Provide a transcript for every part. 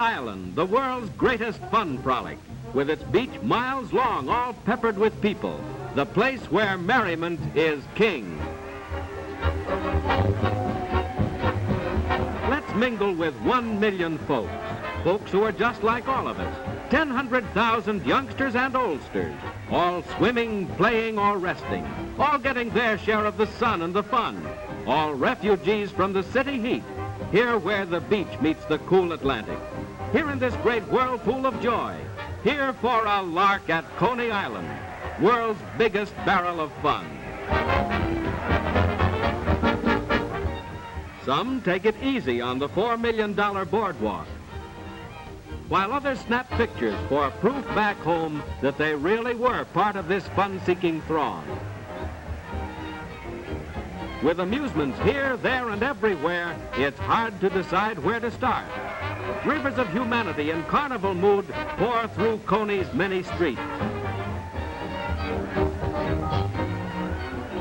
Island, the world's greatest fun frolic, with its beach miles long, all peppered with people, the place where merriment is king. Let's mingle with 1 million folks who are just like all of us, 100,000 youngsters and oldsters, all swimming, playing, or resting, all getting their share of the sun and the fun, all refugees from the city heat, here where the beach meets the cool Atlantic, here in this great whirlpool of joy, here for a lark at Coney Island, world's biggest barrel of fun. Some take it easy on the $4 million boardwalk, while others snap pictures for proof back home that they really were part of this fun-seeking throng. With amusements here, there, and everywhere, it's hard to decide where to start. Rivers of humanity in carnival mood pour through Coney's many streets.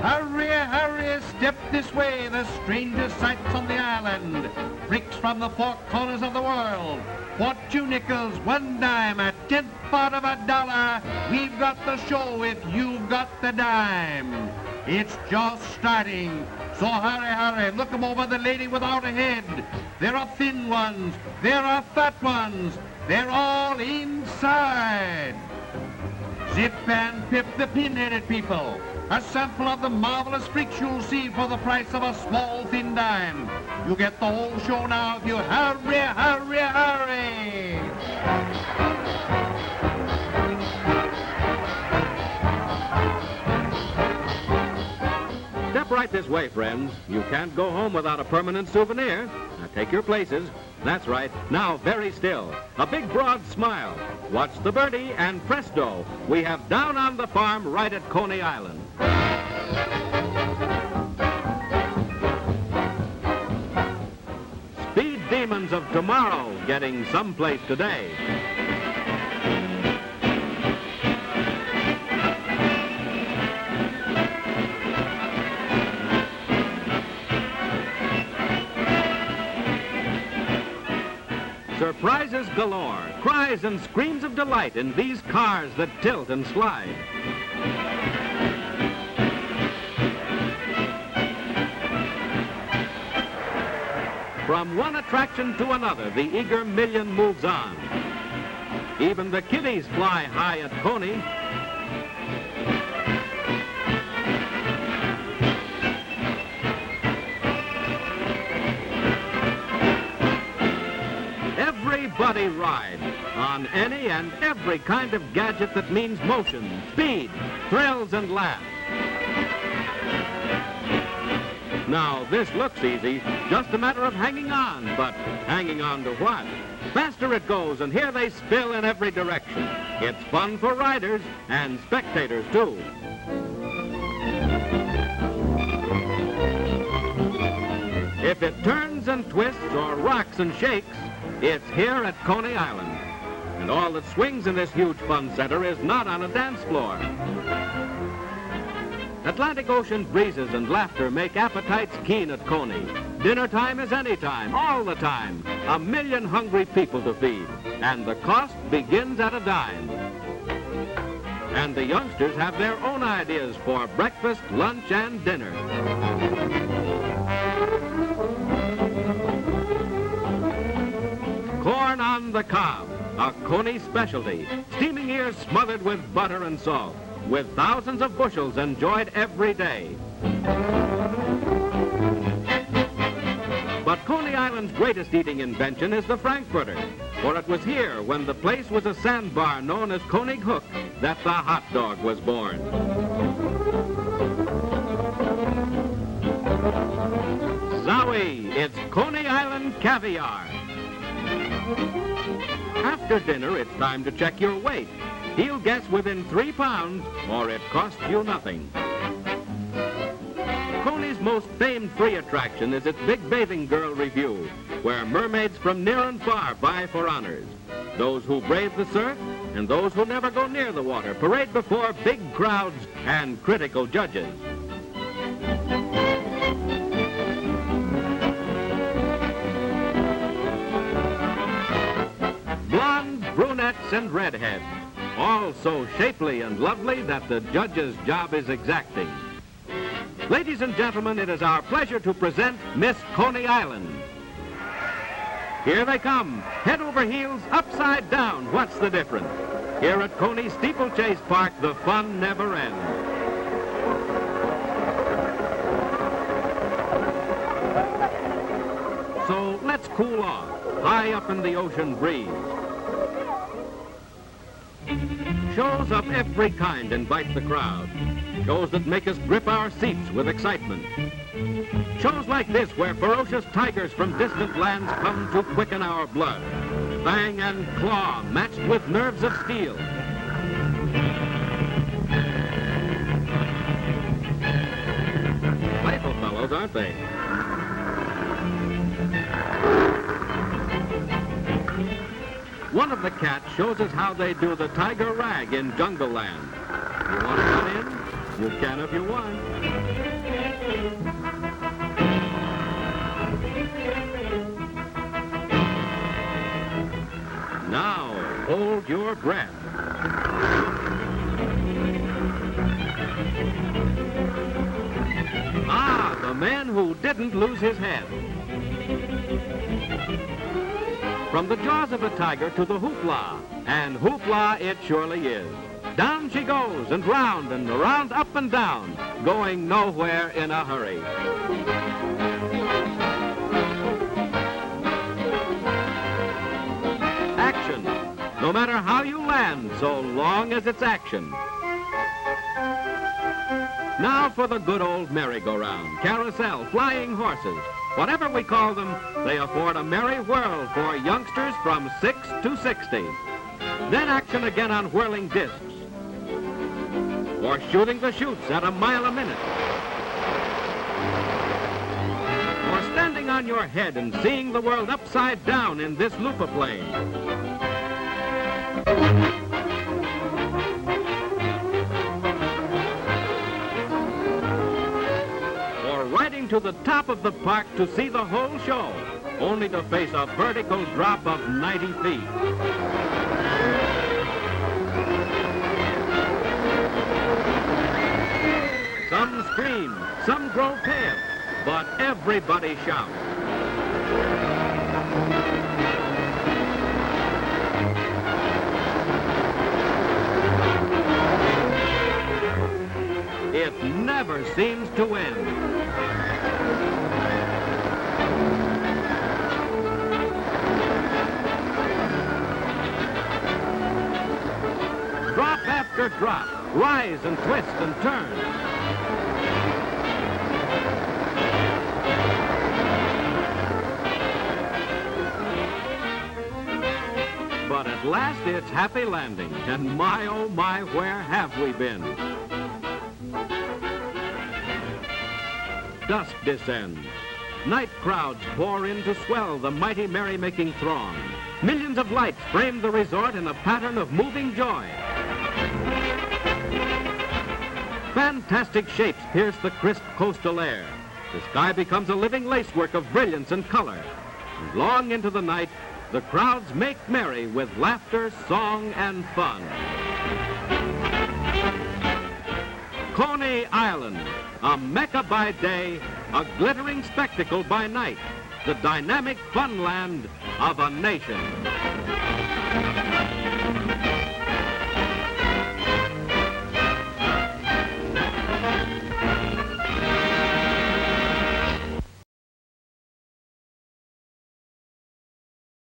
Hurry, hurry, step this way, the strangest sights on the island. Freaks from the four corners of the world. For 2 nickels, 1 dime, a 10th part of a dollar, we've got the show if you've got the dime. It's just starting, so hurry, hurry, look 'em over, the lady without a head. There are thin ones, there are fat ones, they're all inside. Zip and Pip, the pin-headed people. A sample of the marvelous freaks you'll see for the price of a small thin dime. You get the whole show now if you hurry, hurry, hurry. Step right this way, friends. You can't go home without a permanent souvenir. Now take your places. That's right. Now, very still. A big, broad smile. Watch the birdie, and presto, we have Down on the Farm right at Coney Island. Speed demons of tomorrow getting someplace today. Surprises galore, cries and screams of delight in these cars that tilt and slide. From one attraction to another, the eager million moves on. Even the kiddies fly high at Coney. Everybody rides on any and every kind of gadget that means motion, speed, thrills, and laughs. Now, this looks easy, just a matter of hanging on, but hanging on to what? Faster it goes, and here they spill in every direction. It's fun for riders and spectators, too. If it turns and twists or rocks and shakes, it's here at Coney Island. And all that swings in this huge fun center is not on a dance floor. Atlantic Ocean breezes and laughter make appetites keen at Coney. Dinner time is any time, all the time. 1 million hungry people to feed. And the cost begins at a dime. And the youngsters have their own ideas for breakfast, lunch, and dinner. Corn on the cob, a Coney specialty. Steaming ears smothered with butter and salt, with thousands of bushels enjoyed every day. But Coney Island's greatest eating invention is the Frankfurter, for it was here, when the place was a sandbar known as Coney Hook, that the hot dog was born. Zowie, it's Coney Island caviar. After dinner, it's time to check your weight. He'll guess within 3 pounds, or it costs you nothing. Coney's most famed free attraction is its Big Bathing Girl Review, where mermaids from near and far vie for honors. Those who brave the surf and those who never go near the water parade before big crowds and critical judges. brunettes and redheads, all so shapely and lovely that the judge's job is exacting. Ladies and gentlemen, it is our pleasure to present Miss Coney Island. Here they come, head over heels, upside down. What's the difference? Here at Coney Steeplechase Park, the fun never ends. So let's cool off, high up in the ocean breeze. Shows of every kind invite the crowd. Shows that make us grip our seats with excitement. Shows like this where ferocious tigers from distant lands come to quicken our blood. Fang and claw matched with nerves of steel. Playful fellows, aren't they? One of the cats shows us how they do the tiger rag in Jungle Land. You want to come in? You can if you want. Now, hold your breath. Ah, the man who didn't lose his head. From the jaws of a tiger to the hoopla, and hoopla it surely is. Down she goes, and around, up and down, going nowhere in a hurry. Action, no matter how you land, so long as it's action. Now for the good old merry-go-round, carousel, flying horses. Whatever we call them, they afford a merry whirl for youngsters from 6 to 60. Then action again on whirling discs. Or shooting the chutes at a mile a minute. Or standing on your head and seeing the world upside down in this loop-a-plane. Riding to the top of the park to see the whole show, only to face a vertical drop of 90 feet. Some scream, some grow pale, but everybody shouts. It never seems to end. Drop after drop, rise and twist and turn. But at last it's happy landing, and my oh my, where have we been? Dusk descends. Night crowds pour in to swell the mighty merrymaking throng. Millions of lights frame the resort in a pattern of moving joy. Fantastic shapes pierce the crisp coastal air. The sky becomes a living lacework of brilliance and color. And long into the night, the crowds make merry with laughter, song, and fun. Coney Island, a Mecca by day, a glittering spectacle by night, the dynamic fun land of a nation.